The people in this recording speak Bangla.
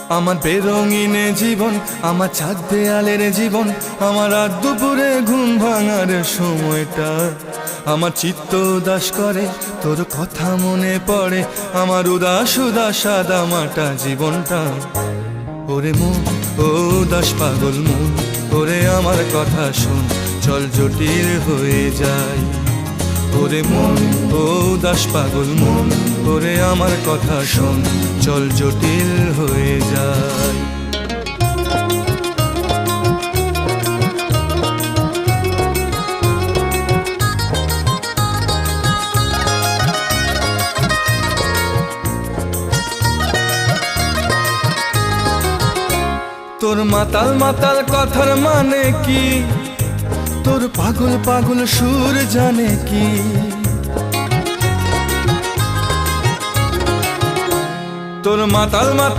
আমার বেরঙিনে জীবন, আমার ছাদ দেয়ালের জীবন, আমার রাত দুপুরে ঘুম ভাঙার সময়টা। আমার চিত্ত উদাস করে, তোর কথা মনে পড়ে, আমার উদাস উদাস সাদা মাটা জীবনটা। ওরে মন, ও উদাস পাগল মন, ওরে আমার কথা শোন, চল জটিল হয়ে যায়। ওরে মন, ও উদাস পাগল মন, ওরে আমার কথা শোন, চল জটিল হয়ে যায়। তোর মাতাল মাতাল কথার মানে কি, তোর পাগল পাগল সুর জানে কি। তোর মাতাল মাতাল